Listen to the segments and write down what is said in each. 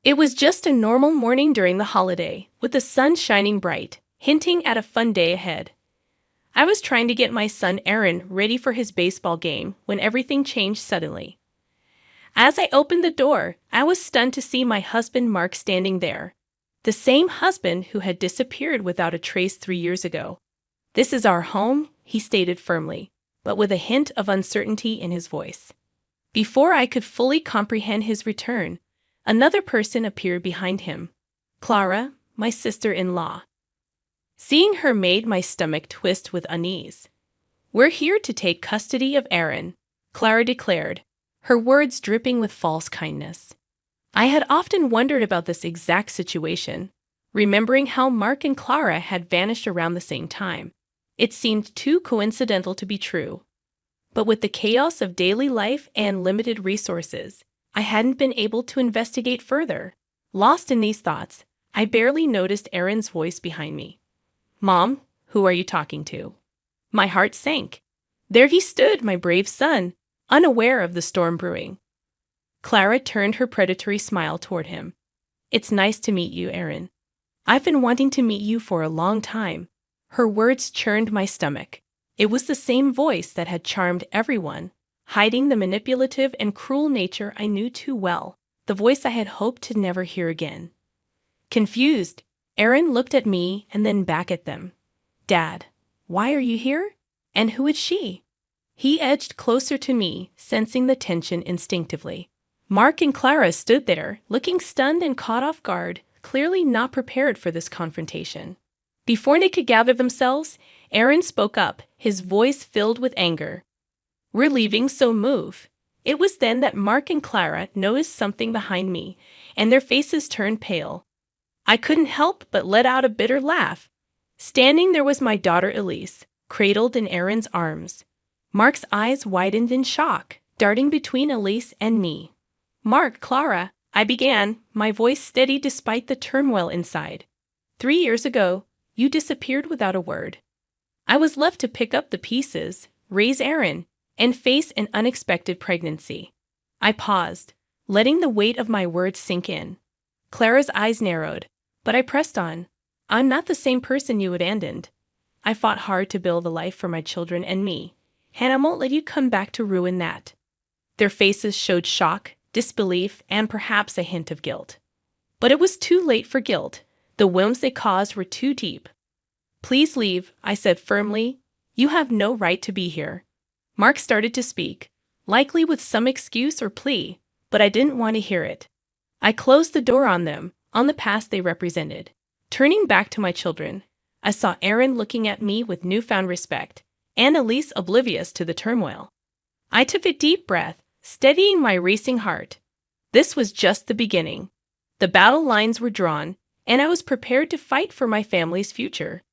It was just a normal morning during the holiday, with the sun shining bright, hinting at a fun day ahead. I was trying to get my son Aaron ready for his baseball game when everything changed suddenly. As I opened the door, I was stunned to see my husband Mark standing there. The same husband who had disappeared without a trace 3 years ago. "This is our home," he stated firmly, but with a hint of uncertainty in his voice. Before I could fully comprehend his return, another person appeared behind him. Clara, my sister-in-law. Seeing her made my stomach twist with unease. "We're here to take custody of Aaron," Clara declared, her words dripping with false kindness. I had often wondered about this exact situation, remembering how Mark and Clara had vanished around the same time. It seemed too coincidental to be true. But with the chaos of daily life and limited resources, I hadn't been able to investigate further. Lost in these thoughts, I barely noticed Aaron's voice behind me. "Mom, who are you talking to?" My heart sank. There he stood, my brave son, unaware of the storm brewing. Clara turned her predatory smile toward him. "It's nice to meet you, Aaron. I've been wanting to meet you for a long time." Her words churned my stomach. It was the same voice that had charmed everyone, hiding the manipulative and cruel nature I knew too well, the voice I had hoped to never hear again. Confused, Aaron looked at me and then back at them. "Dad, why are you here? And who is she?" He edged closer to me, sensing the tension instinctively. Mark and Clara stood there, looking stunned and caught off guard, clearly not prepared for this confrontation. Before they could gather themselves, Aaron spoke up, his voice filled with anger. "We're leaving, so move." It was then that Mark and Clara noticed something behind me, and their faces turned pale. I couldn't help but let out a bitter laugh. Standing there was my daughter Elise, cradled in Aaron's arms. Mark's eyes widened in shock, darting between Elise and me. "Mark, Clara," I began, my voice steady despite the turmoil inside. "3 years ago, you disappeared without a word. I was left to pick up the pieces, raise Aaron, and face an unexpected pregnancy." I paused, letting the weight of my words sink in. Clara's eyes narrowed, but I pressed on. "I'm not the same person you abandoned. I fought hard to build a life for my children and me, and I won't let you come back to ruin that." Their faces showed shock, disbelief, and perhaps a hint of guilt. But it was too late for guilt. The wounds they caused were too deep. "Please leave," I said firmly. "You have no right to be here." Mark started to speak, likely with some excuse or plea, but I didn't want to hear it. I closed the door on them, on the past they represented. Turning back to my children, I saw Aaron looking at me with newfound respect, and Elise oblivious to the turmoil. I took a deep breath, steadying my racing heart. This was just the beginning. The battle lines were drawn, and I was prepared to fight for my family's future.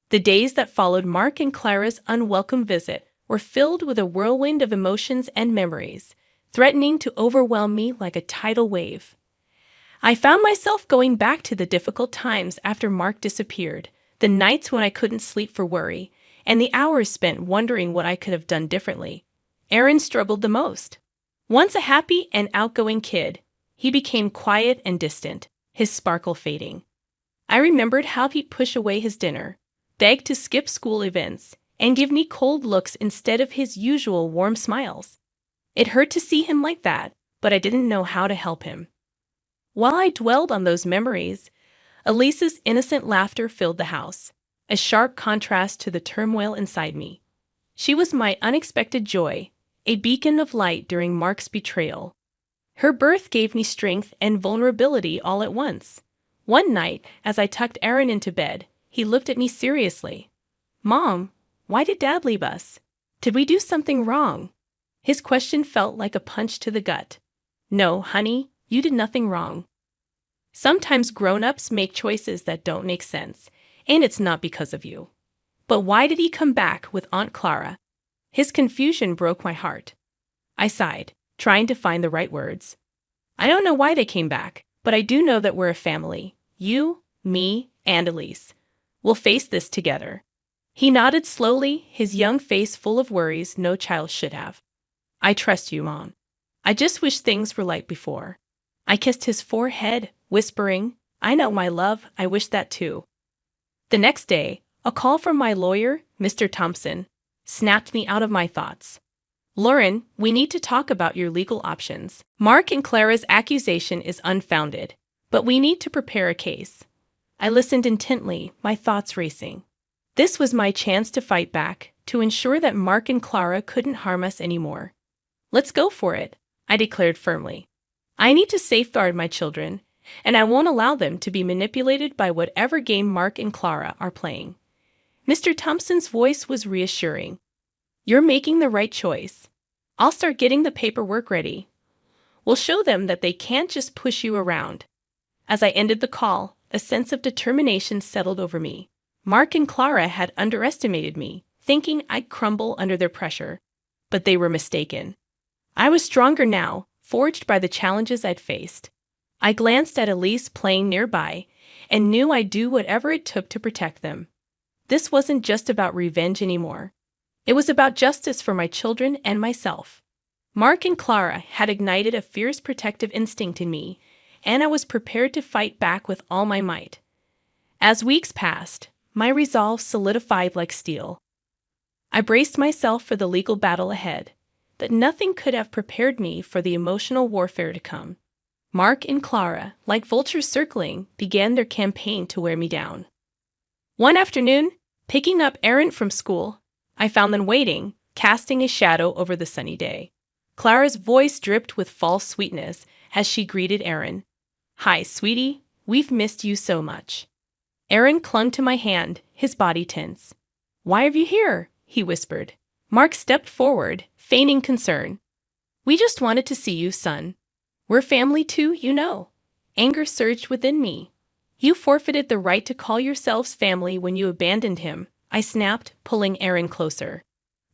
The days that followed Mark and Clara's unwelcome visit were filled with a whirlwind of emotions and memories, threatening to overwhelm me like a tidal wave. I found myself going back to the difficult times after Mark disappeared, the nights when I couldn't sleep for worry, and the hours spent wondering what I could have done differently. Aaron struggled the most. Once a happy and outgoing kid, he became quiet and distant, his sparkle fading. I remembered how he'd push away his dinner, beg to skip school events, and give me cold looks instead of his usual warm smiles. It hurt to see him like that, but I didn't know how to help him. While I dwelled on those memories, Elise's innocent laughter filled the house, a sharp contrast to the turmoil inside me. She was my unexpected joy, a beacon of light during Mark's betrayal. Her birth gave me strength and vulnerability all at once. One night, as I tucked Aaron into bed, he looked at me seriously. "Mom, why did Dad leave us? Did we do something wrong?" His question felt like a punch to the gut. "No, honey, you did nothing wrong. Sometimes grown-ups make choices that don't make sense, and it's not because of you." "But why did he come back with Aunt Clara?" His confusion broke my heart. I sighed, trying to find the right words. "I don't know why they came back, but I do know that we're a family. You, me, and Elise. We'll face this together." He nodded slowly, his young face full of worries no child should have. "I trust you, Mom. I just wish things were like before." I kissed his forehead, whispering, "I know, my love, I wish that too." The next day, a call from my lawyer, Mr. Thompson, snapped me out of my thoughts. "Lauren, we need to talk about your legal options. Mark and Clara's accusation is unfounded, but we need to prepare a case." I listened intently, my thoughts racing. This was my chance to fight back, to ensure that Mark and Clara couldn't harm us anymore. "Let's go for it," I declared firmly. "I need to safeguard my children, and I won't allow them to be manipulated by whatever game Mark and Clara are playing." Mr. Thompson's voice was reassuring. "You're making the right choice. I'll start getting the paperwork ready. We'll show them that they can't just push you around." As I ended the call, a sense of determination settled over me. Mark and Clara had underestimated me, thinking I'd crumble under their pressure. But they were mistaken. I was stronger now, forged by the challenges I'd faced. I glanced at Elise playing nearby and knew I'd do whatever it took to protect them. This wasn't just about revenge anymore. It was about justice for my children and myself. Mark and Clara had ignited a fierce protective instinct in me, and I was prepared to fight back with all my might. As weeks passed, my resolve solidified like steel. I braced myself for the legal battle ahead, but nothing could have prepared me for the emotional warfare to come. Mark and Clara, like vultures circling, began their campaign to wear me down. One afternoon, picking up Aaron from school, I found them waiting, casting a shadow over the sunny day. Clara's voice dripped with false sweetness as she greeted Aaron. "Hi, sweetie. We've missed you so much." Aaron clung to my hand, his body tense. "Why are you here?" he whispered. Mark stepped forward, feigning concern. "We just wanted to see you, son. We're family too, you know." Anger surged within me. "You forfeited the right to call yourselves family when you abandoned him," I snapped, pulling Aaron closer.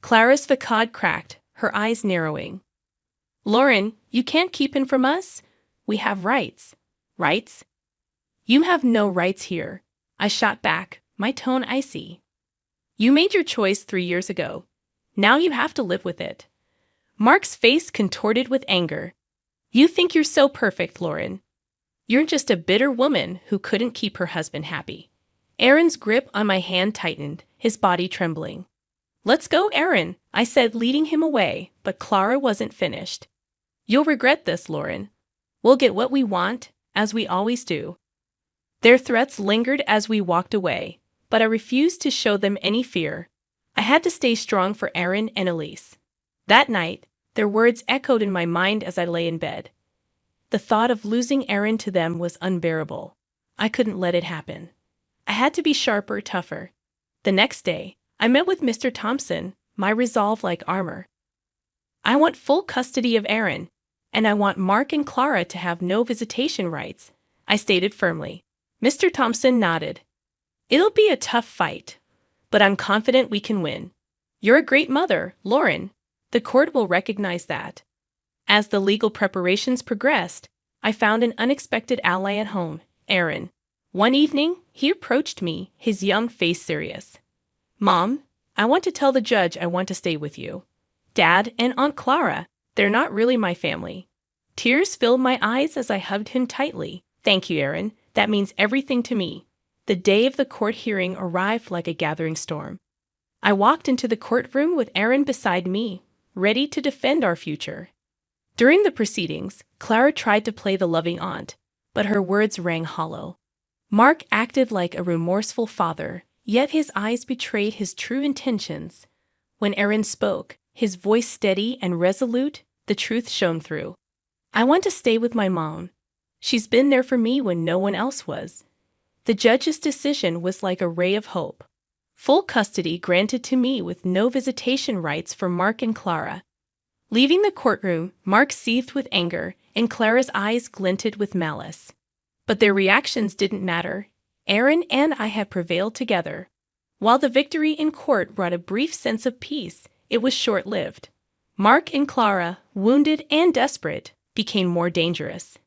Clara's facade cracked, her eyes narrowing. "Lauren, you can't keep him from us. We have rights." "Rights? You have no rights here," I shot back, my tone icy. "You made your choice 3 years ago. Now you have to live with it." Mark's face contorted with anger. "You think you're so perfect, Lauren. You're just a bitter woman who couldn't keep her husband happy." Aaron's grip on my hand tightened, his body trembling. "Let's go, Aaron," I said, leading him away, but Clara wasn't finished. "You'll regret this, Lauren. We'll get what we want, as we always do." Their threats lingered as we walked away, but I refused to show them any fear. I had to stay strong for Aaron and Elise. That night, their words echoed in my mind as I lay in bed. The thought of losing Aaron to them was unbearable. I couldn't let it happen. I had to be sharper, tougher. The next day, I met with Mr. Thompson, my resolve like armor. "I want full custody of Aaron, and I want Mark and Clara to have no visitation rights," I stated firmly. Mr. Thompson nodded. "It'll be a tough fight, but I'm confident we can win. You're a great mother, Lauren. The court will recognize that." As the legal preparations progressed, I found an unexpected ally at home, Aaron. One evening, he approached me, his young face serious. "Mom, I want to tell the judge I want to stay with you. Dad and Aunt Clara, they're not really my family." Tears filled my eyes as I hugged him tightly. "Thank you, Aaron. That means everything to me." The day of the court hearing arrived like a gathering storm. I walked into the courtroom with Aaron beside me, ready to defend our future. During the proceedings, Clara tried to play the loving aunt, but her words rang hollow. Mark acted like a remorseful father, yet his eyes betrayed his true intentions. When Aaron spoke, his voice steady and resolute, the truth shone through. "I want to stay with my mom. She's been there for me when no one else was." The judge's decision was like a ray of hope. Full custody granted to me with no visitation rights for Mark and Clara. Leaving the courtroom, Mark seethed with anger, and Clara's eyes glinted with malice. But their reactions didn't matter. Aaron and I had prevailed together. While the victory in court brought a brief sense of peace, it was short-lived. Mark and Clara, wounded and desperate, became more dangerous.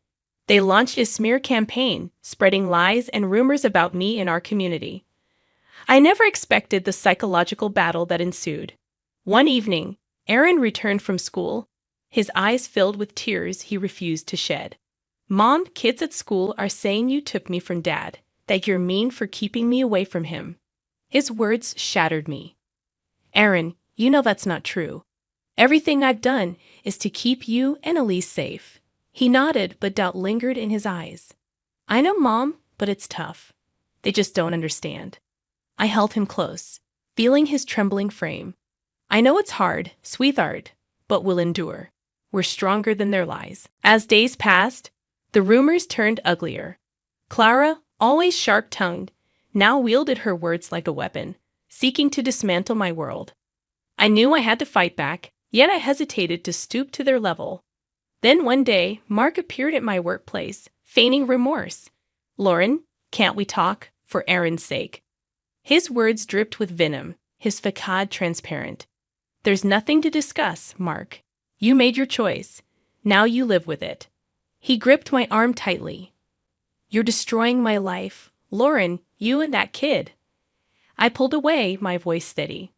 They launched a smear campaign, spreading lies and rumors about me in our community. I never expected the psychological battle that ensued. One evening, Aaron returned from school, his eyes filled with tears he refused to shed. Mom, kids at school are saying you took me from Dad, that you're mean for keeping me away from him. His words shattered me. Aaron, you know that's not true. Everything I've done is to keep you and Elise safe. He nodded, but doubt lingered in his eyes. I know, Mom, but it's tough. They just don't understand. I held him close, feeling his trembling frame. I know it's hard, sweetheart, but we'll endure. We're stronger than their lies. As days passed, the rumors turned uglier. Clara, always sharp-tongued, now wielded her words like a weapon, seeking to dismantle my world. I knew I had to fight back, yet I hesitated to stoop to their level. Then one day, Mark appeared at my workplace, feigning remorse. Lauren, can't we talk, for Aaron's sake? His words dripped with venom, his facade transparent. There's nothing to discuss, Mark. You made your choice. Now you live with it. He gripped my arm tightly. You're destroying my life. Lauren, you and that kid. I pulled away, my voice steady.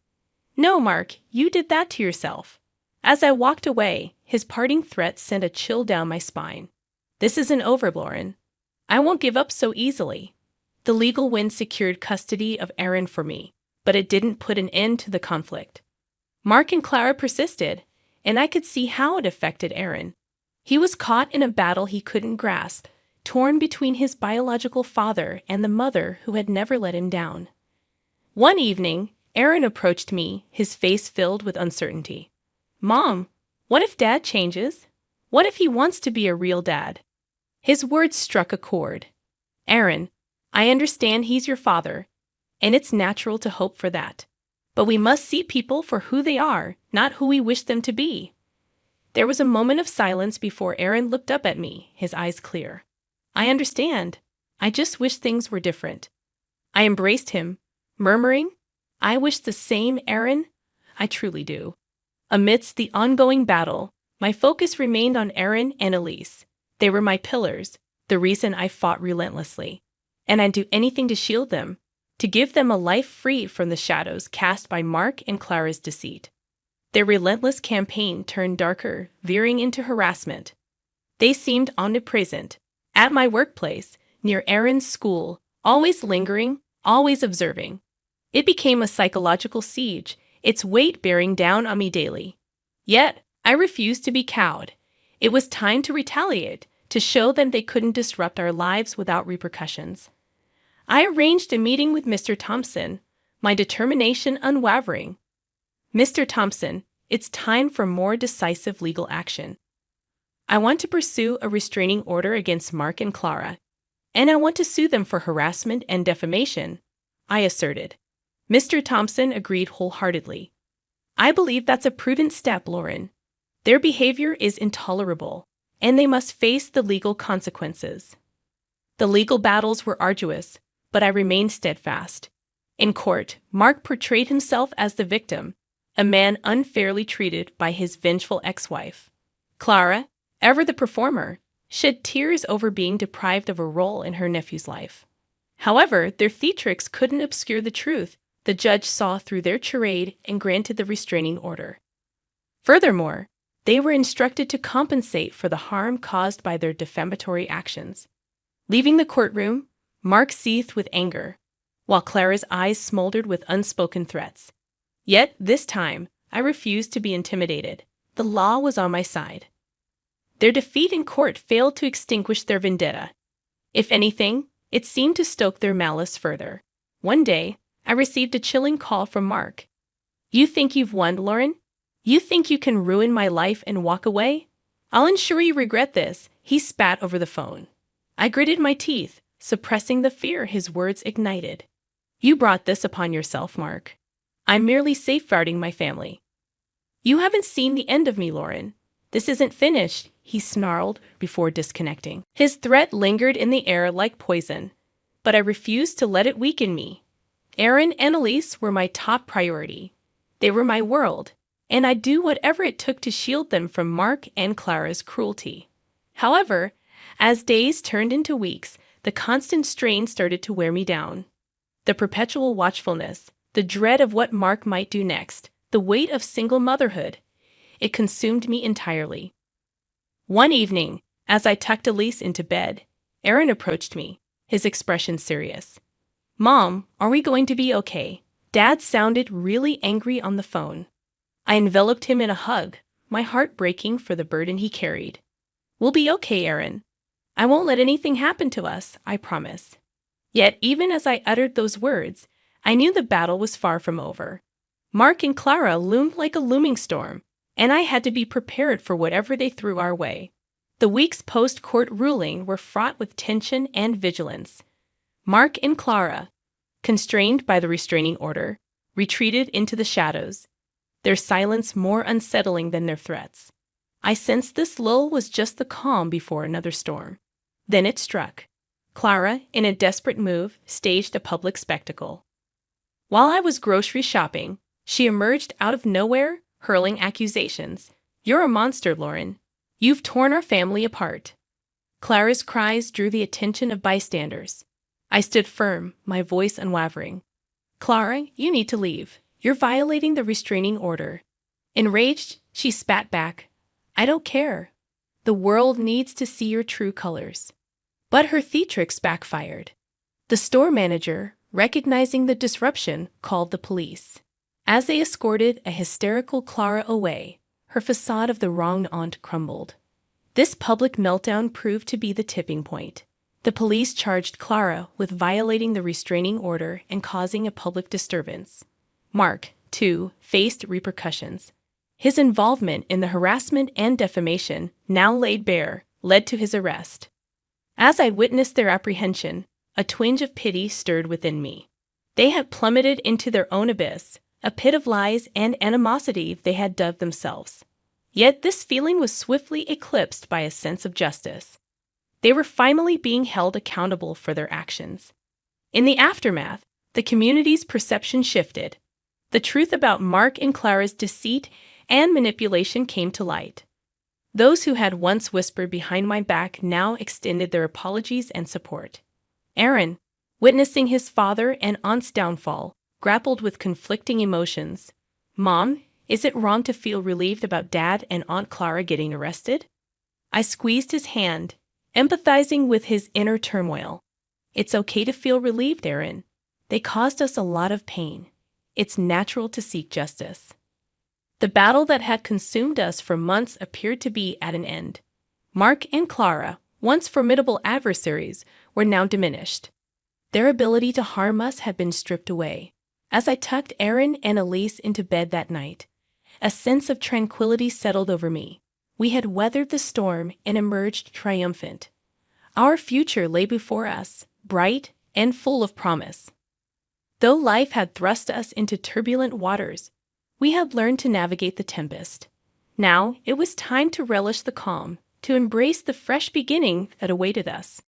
No, Mark, you did that to yourself. As I walked away, his parting threat sent a chill down my spine. This isn't over, Lauren. I won't give up so easily. The legal win secured custody of Aaron for me, but it didn't put an end to the conflict. Mark and Clara persisted, and I could see how it affected Aaron. He was caught in a battle he couldn't grasp, torn between his biological father and the mother who had never let him down. One evening, Aaron approached me, his face filled with uncertainty. Mom, what if Dad changes? What if he wants to be a real dad? His words struck a chord. Aaron, I understand he's your father, and it's natural to hope for that. But we must see people for who they are, not who we wish them to be. There was a moment of silence before Aaron looked up at me, his eyes clear. I understand. I just wish things were different. I embraced him, murmuring, I wish the same, Aaron. I truly do. Amidst the ongoing battle, my focus remained on Aaron and Elise. They were my pillars, the reason I fought relentlessly. And I'd do anything to shield them, to give them a life free from the shadows cast by Mark and Clara's deceit. Their relentless campaign turned darker, veering into harassment. They seemed omnipresent, at my workplace, near Aaron's school, always lingering, always observing. It became a psychological siege, its weight bearing down on me daily. Yet, I refused to be cowed. It was time to retaliate, to show them they couldn't disrupt our lives without repercussions. I arranged a meeting with Mr. Thompson, my determination unwavering. Mr. Thompson, it's time for more decisive legal action. I want to pursue a restraining order against Mark and Clara, and I want to sue them for harassment and defamation, I asserted. Mr. Thompson agreed wholeheartedly. I believe that's a prudent step, Lauren. Their behavior is intolerable, and they must face the legal consequences. The legal battles were arduous, but I remained steadfast. In court, Mark portrayed himself as the victim, a man unfairly treated by his vengeful ex-wife. Clara, ever the performer, shed tears over being deprived of a role in her nephew's life. However, their theatrics couldn't obscure the truth. The judge saw through their charade and granted the restraining order. Furthermore, they were instructed to compensate for the harm caused by their defamatory actions. Leaving the courtroom, Mark seethed with anger, while Clara's eyes smoldered with unspoken threats. Yet, this time, I refused to be intimidated. The law was on my side. Their defeat in court failed to extinguish their vendetta. If anything, it seemed to stoke their malice further. One day, I received a chilling call from Mark. You think you've won, Lauren? You think you can ruin my life and walk away? I'll ensure you regret this, he spat over the phone. I gritted my teeth, suppressing the fear his words ignited. You brought this upon yourself, Mark. I'm merely safeguarding my family. You haven't seen the end of me, Lauren. This isn't finished, he snarled before disconnecting. His threat lingered in the air like poison, but I refused to let it weaken me. Aaron and Elise were my top priority. They were my world, and I'd do whatever it took to shield them from Mark and Clara's cruelty. However, as days turned into weeks, the constant strain started to wear me down. The perpetual watchfulness, the dread of what Mark might do next, the weight of single motherhood, it consumed me entirely. One evening, As I tucked Elise into bed, Aaron approached me, his expression serious. Mom, are we going to be okay? Dad sounded really angry on the phone. I enveloped him in a hug, my heart breaking for the burden he carried. We'll be okay, Aaron. I won't let anything happen to us, I promise. Yet, even as I uttered those words, I knew the battle was far from over. Mark and Clara loomed like a looming storm, and I had to be prepared for whatever they threw our way. The weeks post-court ruling were fraught with tension and vigilance. Mark and Clara, constrained by the restraining order, retreated into the shadows, their silence more unsettling than their threats. I sensed this lull was just the calm before another storm. Then it struck. Clara, in a desperate move, staged a public spectacle. While I was grocery shopping, she emerged out of nowhere, hurling accusations. You're a monster, Lauren. You've torn our family apart. Clara's cries drew the attention of bystanders. I stood firm, my voice unwavering. Clara, you need to leave. You're violating the restraining order. Enraged, she spat back. I don't care. The world needs to see your true colors. But her theatrics backfired. The store manager, recognizing the disruption, called the police. As they escorted a hysterical Clara away, her facade of the wronged aunt crumbled. This public meltdown proved to be the tipping point. The police charged Clara with violating the restraining order and causing a public disturbance. Mark, too, faced repercussions. His involvement in the harassment and defamation, now laid bare, led to his arrest. As I witnessed their apprehension, a twinge of pity stirred within me. They had plummeted into their own abyss, a pit of lies and animosity they had dug themselves. Yet this feeling was swiftly eclipsed by a sense of justice. They were finally being held accountable for their actions. In the aftermath, the community's perception shifted. The truth about Mark and Clara's deceit and manipulation came to light. Those who had once whispered behind my back now extended their apologies and support. Aaron, witnessing his father and aunt's downfall, grappled with conflicting emotions. Mom, is it wrong to feel relieved about Dad and Aunt Clara getting arrested? I squeezed his hand, empathizing with his inner turmoil. It's okay to feel relieved, Aaron. They caused us a lot of pain. It's natural to seek justice. The battle that had consumed us for months appeared to be at an end. Mark and Clara, once formidable adversaries, were now diminished. Their ability to harm us had been stripped away. As I tucked Aaron and Elise into bed that night, a sense of tranquility settled over me. We had weathered the storm and emerged triumphant. Our future lay before us, bright and full of promise. Though life had thrust us into turbulent waters, we had learned to navigate the tempest. Now it was time to relish the calm, to embrace the fresh beginning that awaited us.